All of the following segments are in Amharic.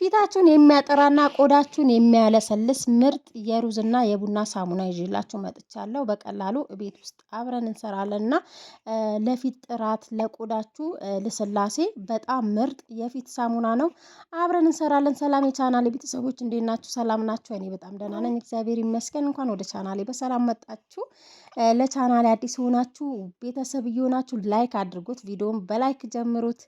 ፊታችሁን የሚያጠራና ቆዳችሁን የሚያለሰልስ ምርጥ የሩዝና የቡና ሳሙና ይዤላችሁ መጥቻለሁ። በቀላሉ ቤት ውስጥ አብረን እንሰራለንና ለፊት ጥራት ለቆዳችሁ ልስላሴ በጣም ምርጥ የፊት ሳሙና ነው። አብረን እንሰራለን። ሰላም የቻናሌ ቤተሰቦች እንዴት ናችሁ? ሰላም ናችሁ? እኔ በጣም ደህና ነኝ፣ እግዚአብሔር ይመስገን። እንኳን ወደ ቻናሌ በሰላም መጣችሁ። ለቻናሌ አዲስ ሆናችሁ ቤተሰብ እየሆናችሁ ላይክ አድርጉት፣ ቪዲዮውን በላይክ ጀምሩት።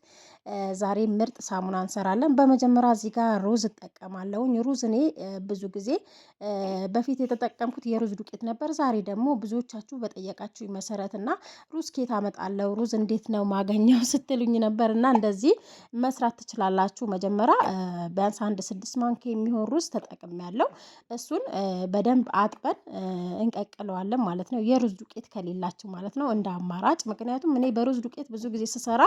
ዛሬ ምርጥ ሳሙና እንሰራለን። በመጀመሪያ እዚህ ጋር ሩዝ እጠቀማለሁኝ። ሩዝ እኔ ብዙ ጊዜ በፊት የተጠቀምኩት የሩዝ ዱቄት ነበር። ዛሬ ደግሞ ብዙዎቻችሁ በጠየቃችሁ መሰረት እና ሩዝ ኬት አመጣለሁ፣ ሩዝ እንዴት ነው ማገኘው ስትሉኝ ነበር እና እንደዚህ መስራት ትችላላችሁ። መጀመሪያ ቢያንስ 6 ማንኪያ የሚሆን ሩዝ ተጠቅሜያለሁ። እሱን በደንብ አጥበን እንቀቅለዋለን ማለት ነው። የሩዝ ዱቄት ከሌላችሁ ማለት ነው እንደ አማራጭ። ምክንያቱም እኔ በሩዝ ዱቄት ብዙ ጊዜ ስሰራ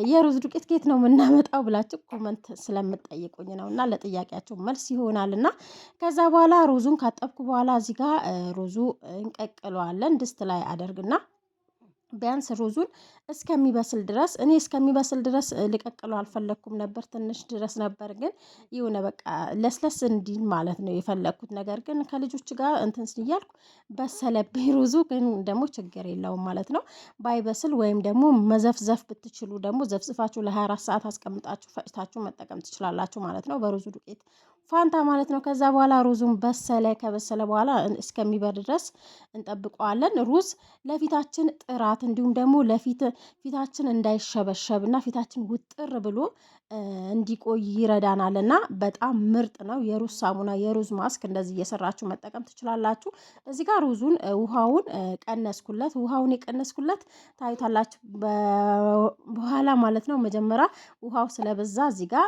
የሩዝ ዱቄት ኬት ነው የምናመጣው ብላችሁ ኮመንት ስለምትጠይቁኝ ነው እና ለጥያቄያችሁ መልስ ይሆናል። እና ከዛ በኋላ ሩዙን ካጠብኩ በኋላ እዚህ ጋር ሩዙ እንቀቅለዋለን። ድስት ላይ አደርግና ቢያንስ ሩዙን እስከሚበስል ድረስ እኔ እስከሚበስል ድረስ ልቀቅለው አልፈለኩም ነበር፣ ትንሽ ድረስ ነበር። ግን የሆነ በቃ ለስለስ እንዲል ማለት ነው የፈለኩት። ነገር ግን ከልጆች ጋር እንትን እያልኩ በሰለብኝ ሩዙ። ግን ደግሞ ችግር የለውም ማለት ነው። ባይበስል ወይም ደግሞ መዘፍዘፍ ብትችሉ ደግሞ ዘፍዝፋችሁ ለ24 ሰዓት አስቀምጣችሁ ፈጭታችሁ መጠቀም ትችላላችሁ ማለት ነው፣ በሩዙ ዱቄት ፋንታ ማለት ነው። ከዛ በኋላ ሩዙን በሰለ። ከበሰለ በኋላ እስከሚበርድ ድረስ እንጠብቀዋለን። ሩዝ ለፊታችን ጥራት እንዲሁም ደግሞ ፊታችን እንዳይሸበሸብ እና ፊታችን ውጥር ብሎ እንዲቆይ ይረዳናል እና በጣም ምርጥ ነው። የሩዝ ሳሙና፣ የሩዝ ማስክ እንደዚህ እየሰራችሁ መጠቀም ትችላላችሁ። እዚህ ጋር ሩዙን ውሃውን ቀነስኩለት። ውሃውን የቀነስኩለት ታዩታላችሁ በኋላ ማለት ነው። መጀመሪያ ውሃው ስለበዛ እዚህ ጋር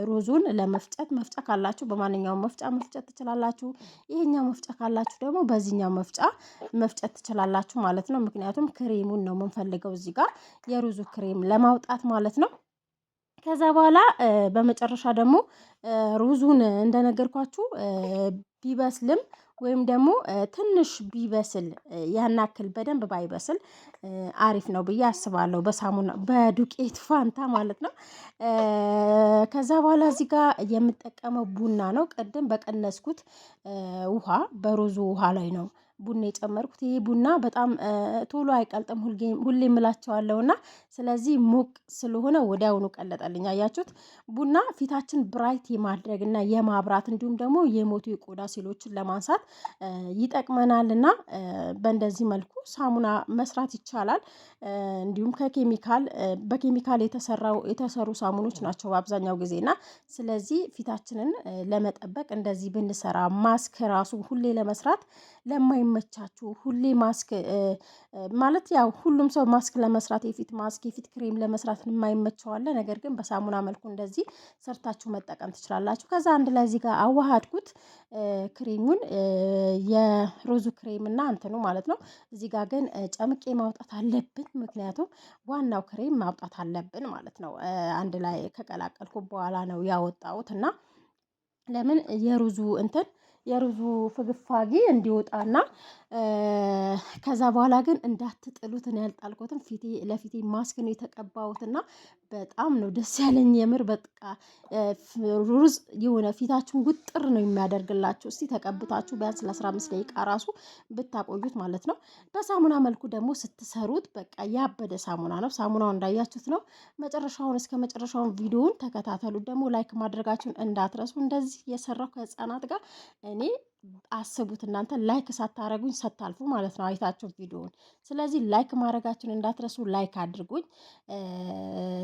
ሩዙን ለመፍጨት መፍጫ ካላችሁ በማንኛውም መፍጫ መፍጨት ትችላላችሁ። ይሄኛው መፍጫ ካላችሁ ደግሞ በዚህኛው መፍጫ መፍጨት ትችላላችሁ ማለት ነው። ምክንያቱም ክሬሙን ነው የምንፈልገው እዚህ ጋር የሩዙ ክሬም ለማውጣት ማለት ነው። ከዛ በኋላ በመጨረሻ ደግሞ ሩዙን እንደነገርኳችሁ ቢበስልም ወይም ደግሞ ትንሽ ቢበስል ያን ያክል በደንብ ባይበስል አሪፍ ነው ብዬ አስባለሁ፣ በሳሙና በዱቄት ፋንታ ማለት ነው። ከዛ በኋላ እዚህ ጋር የምጠቀመው ቡና ነው። ቅድም በቀነስኩት ውሃ በሩዙ ውሃ ላይ ነው ቡና የጨመርኩት። ይሄ ቡና በጣም ቶሎ አይቀልጥም፣ ሁሌ እምላቸዋለሁ እና ስለዚህ ሞቅ ስለሆነ ወዲያውኑ ቀለጠልኝ። አያችሁት? ቡና ፊታችን ብራይት የማድረግ እና የማብራት እንዲሁም ደግሞ የሞቱ የቆዳ ሴሎችን ለማንሳት ይጠቅመናል እና በእንደዚህ መልኩ ሳሙና መስራት ይቻላል። እንዲሁም በኬሚካል የተሰሩ ሳሙኖች ናቸው በአብዛኛው ጊዜ እና ስለዚህ ፊታችንን ለመጠበቅ እንደዚህ ብንሰራ ማስክ ራሱ ሁሌ ለመስራት ለማይመቻችሁ ሁሌ ማስክ ማለት ያው ሁሉም ሰው ማስክ ለመስራት የፊት ማስክ የፊት ክሬም ለመስራት የማይመቸው አለ። ነገር ግን በሳሙና መልኩ እንደዚህ ሰርታችሁ መጠቀም ትችላላችሁ። ከዛ አንድ ላይ እዚህ ጋር አዋሃድኩት ክሬሙን የሩዙ ክሬም እና እንትኑ ማለት ነው። እዚህ ጋር ግን ጨምቄ ማውጣት አለብን፣ ምክንያቱም ዋናው ክሬም ማውጣት አለብን ማለት ነው። አንድ ላይ ከቀላቀልኩ በኋላ ነው ያወጣሁት እና ለምን የሩዙ ፍግፋጊ እንዲወጣና ከዛ በኋላ ግን እንዳትጥሉት ነው ያልጣልኩትም። ለፊቴ ማስክ ነው የተቀባሁትና በጣም ነው ደስ ያለኝ የምር። በቃ ሩዝ የሆነ ፊታችሁን ውጥር ነው የሚያደርግላችሁ። እስቲ ተቀብታችሁ ቢያንስ ለ15 ደቂቃ ራሱ ብታቆዩት ማለት ነው። በሳሙና መልኩ ደግሞ ስትሰሩት በቃ ያበደ ሳሙና ነው። ሳሙናው እንዳያችሁት ነው። እስከ መጨረሻውን ቪዲዮውን ተከታተሉት። ደግሞ ላይክ ማድረጋችሁን እንዳትረሱ። እንደዚህ የሰራው ከህፃናት ጋር እኔ አስቡት እናንተ ላይክ ሳታረጉኝ ሳታልፉ ማለት ነው አይታችሁ ቪዲዮውን። ስለዚህ ላይክ ማድረጋችሁን እንዳትረሱ፣ ላይክ አድርጉኝ።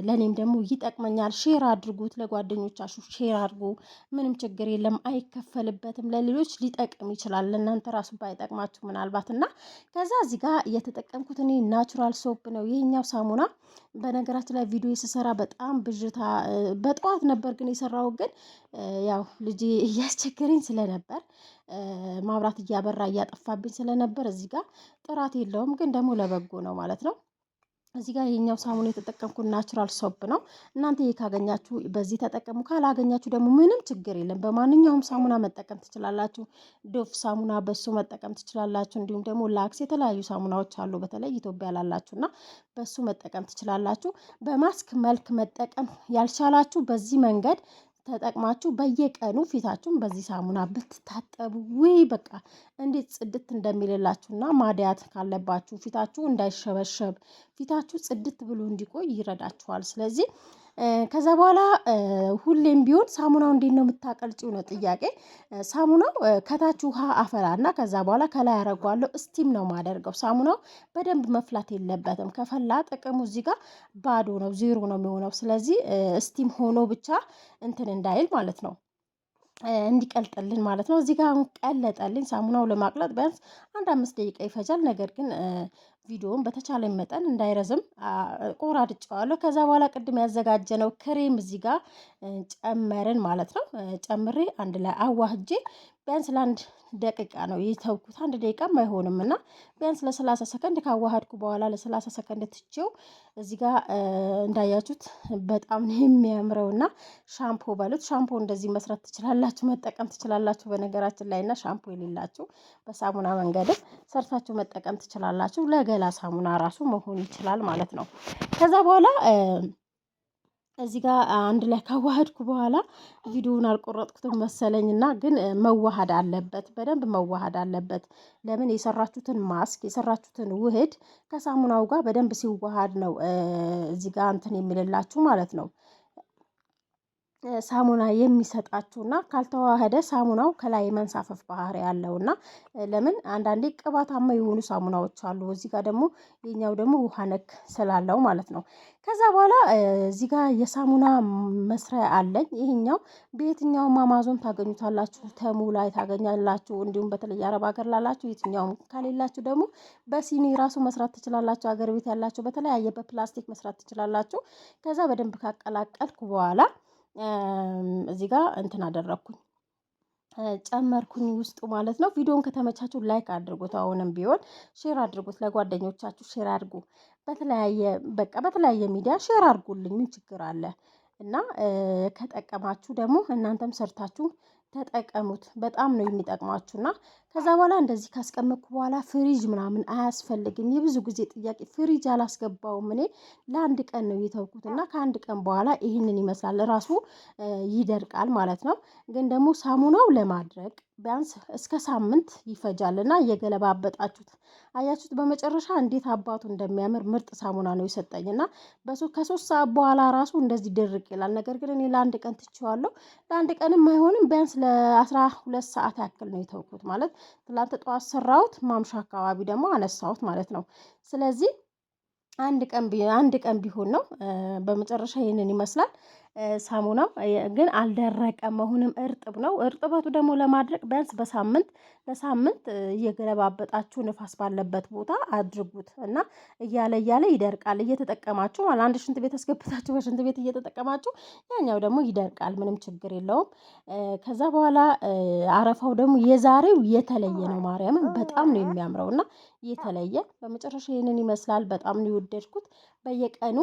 ለኔም ደግሞ ይጠቅመኛል። ሼር አድርጉት፣ ለጓደኞቻችሁ ሼር አድርጉ። ምንም ችግር የለም፣ አይከፈልበትም። ለሌሎች ሊጠቅም ይችላል፣ ለእናንተ ራሱ ባይጠቅማችሁ ምናልባት እና ከዛ እዚህ ጋር እየተጠቀምኩት እኔ ናቹራል ሶፕ ነው ይሄኛው ሳሙና። በነገራችን ላይ ቪዲዮ ስሰራ በጣም ብዥታ በጠዋት ነበር ግን የሰራው ግን ያው ልጄ እያስቸገረኝ ስለነበር ማብራት እያበራ እያጠፋብኝ ስለነበር እዚህ ጋር ጥራት የለውም፣ ግን ደግሞ ለበጎ ነው ማለት ነው። እዚህ ጋር የኛው ሳሙና የተጠቀምኩት ናቹራል ሶፕ ነው። እናንተ ካገኛችሁ በዚህ ተጠቀሙ፣ ካላገኛችሁ ደግሞ ምንም ችግር የለም። በማንኛውም ሳሙና መጠቀም ትችላላችሁ። ዶፍ ሳሙና በሱ መጠቀም ትችላላችሁ። እንዲሁም ደግሞ ላክስ የተለያዩ ሳሙናዎች አሉ፣ በተለይ ኢትዮጵያ ላላችሁና በሱ መጠቀም ትችላላችሁ። በማስክ መልክ መጠቀም ያልቻላችሁ በዚህ መንገድ ተጠቅማችሁ በየቀኑ ፊታችሁን በዚህ ሳሙና ብትታጠቡ ውይ በቃ እንዴት ጽድት እንደሚልላችሁና ማዲያት ካለባችሁ ፊታችሁ እንዳይሸበሸብ ፊታችሁ ጽድት ብሎ እንዲቆይ ይረዳችኋል። ስለዚህ ከዛ በኋላ ሁሌም ቢሆን ሳሙናው እንዴት ነው የምታቀልጪው ነው ጥያቄ። ሳሙናው ከታች ውሃ አፈላና ከዛ በኋላ ከላይ አደርገዋለሁ። እስቲም ነው ማደርገው። ሳሙናው በደንብ መፍላት የለበትም። ከፈላ ጥቅሙ እዚህ ጋር ባዶ ነው፣ ዜሮ ነው የሚሆነው። ስለዚህ እስቲም ሆኖ ብቻ እንትን እንዳይል ማለት ነው፣ እንዲቀልጥልን ማለት ነው። እዚህ ጋር ቀለጠልኝ። ሳሙናው ለማቅለጥ ቢያንስ አንድ 5 ደቂቃ ይፈጃል። ነገር ግን ቪዲዮውን በተቻለ መጠን እንዳይረዝም ቆራርጬዋለሁ። ከዛ በኋላ ቅድም ያዘጋጀነው ክሬም እዚህ ጋር ጨመርን ማለት ነው። ጨምሬ አንድ ላይ አዋህጄ ቢያንስ ለአንድ ደቂቃ ነው የተውኩት። 1 ደቂቃም አይሆንም እና ቢያንስ ለ30 ሰከንድ ካዋሃድኩ በኋላ ለ30 ሰከንድ ትቼው እዚህ ጋር እንዳያችሁት በጣም ነው የሚያምረው። እና ሻምፖ በሉት፣ ሻምፖ እንደዚህ መስራት ትችላላችሁ፣ መጠቀም ትችላላችሁ። በነገራችን ላይ እና ሻምፖ የሌላችሁ በሳሙና መንገድም ሰርታችሁ መጠቀም ትችላላችሁ። ለገላ ሳሙና ራሱ መሆን ይችላል ማለት ነው። ከዛ በኋላ እዚህ ጋር አንድ ላይ ካዋሃድኩ በኋላ ቪዲዮውን አልቆረጥኩትም መሰለኝ እና ግን መዋሃድ አለበት፣ በደንብ መዋሃድ አለበት። ለምን የሰራችሁትን ማስክ የሰራችሁትን ውህድ ከሳሙናው ጋር በደንብ ሲዋሃድ ነው እዚህ ጋር እንትን የሚልላችሁ ማለት ነው ሳሙና የሚሰጣችሁና ካልተዋሃደ ሳሙናው ከላይ መንሳፈፍ ባህሪ ያለውና ለምን አንዳንዴ ቅባታማ የሆኑ ሳሙናዎች አሉ። እዚህ ጋር ደግሞ የኛው ደግሞ ውሃ ነክ ስላለው ማለት ነው። ከዛ በኋላ እዚህ ጋር የሳሙና መስሪያ አለኝ። ይሄኛው በየትኛውም አማዞን ታገኙታላችሁ፣ ተሙ ላይ ታገኛላችሁ። እንዲሁም በተለይ አረብ ሀገር ላላችሁ የትኛውም ከሌላችሁ ደግሞ በሲኒ ራሱ መስራት ትችላላችሁ። ሀገር ቤት ያላችሁ በተለያየ በፕላስቲክ መስራት ትችላላችሁ። ከዛ በደንብ ካቀላቀልኩ በኋላ እዚህ ጋር እንትን አደረኩኝ ጨመርኩኝ ውስጡ ማለት ነው። ቪዲዮውን ከተመቻችሁ ላይክ አድርጉት። አሁንም ቢሆን ሼር አድርጉት፣ ለጓደኞቻችሁ ሼር አድርጉ። በተለያየ ሚዲያ ሼር አድርጉልኝ፣ ምን ችግር አለ? እና ከጠቀማችሁ ደግሞ እናንተም ሰርታችሁ ተጠቀሙት። በጣም ነው የሚጠቅማችሁ። እና ከዛ በኋላ እንደዚህ ካስቀመጥኩ በኋላ ፍሪጅ ምናምን አያስፈልግም። የብዙ ጊዜ ጥያቄ ፍሪጅ አላስገባውም እኔ ለአንድ ቀን ነው የተውኩት እና ከአንድ ቀን በኋላ ይህንን ይመስላል። ራሱ ይደርቃል ማለት ነው። ግን ደግሞ ሳሙናው ለማድረቅ ቢያንስ እስከ ሳምንት ይፈጃል እና እየገለባበጣችሁት አያችሁት። በመጨረሻ እንዴት አባቱ እንደሚያምር ምርጥ ሳሙና ነው የሰጠኝ እና ከ3 ሰዓት በኋላ ራሱ እንደዚህ ድርቅ ይላል። ነገር ግን እኔ ለአንድ ቀን ትቼዋለሁ። ለአንድ ቀንም አይሆንም ቢያንስ ለ12 ሰዓት ያክል ነው የተውኩት ማለት ትላንት ጠዋት ሰራሁት፣ ማምሻ አካባቢ ደግሞ አነሳሁት ማለት ነው። ስለዚህ አንድ ቀን ቢሆን ነው። በመጨረሻ ይሄንን ይመስላል ሳሙናው። ግን አልደረቀም፣ አሁንም እርጥብ ነው። እርጥበቱ ደግሞ ለማድረቅ ቢያንስ ለሳምንት እየገለባበጣችሁ ንፋስ ባለበት ቦታ አድርጉት እና እያለ ይደርቃል። እየተጠቀማችሁ ማለት አንድ ሽንት ቤት አስገብታችሁ በሽንት ቤት እየተጠቀማችሁ ያኛው ደግሞ ይደርቃል። ምንም ችግር የለውም። ከዛ በኋላ አረፋው ደግሞ የዛሬው የተለየ ነው። ማርያምን በጣም ነው የሚያምረው እና የተለየ በመጨረሻ ይሄንን ይመስላል። በጣም ነው የወደድኩት። በየቀኑ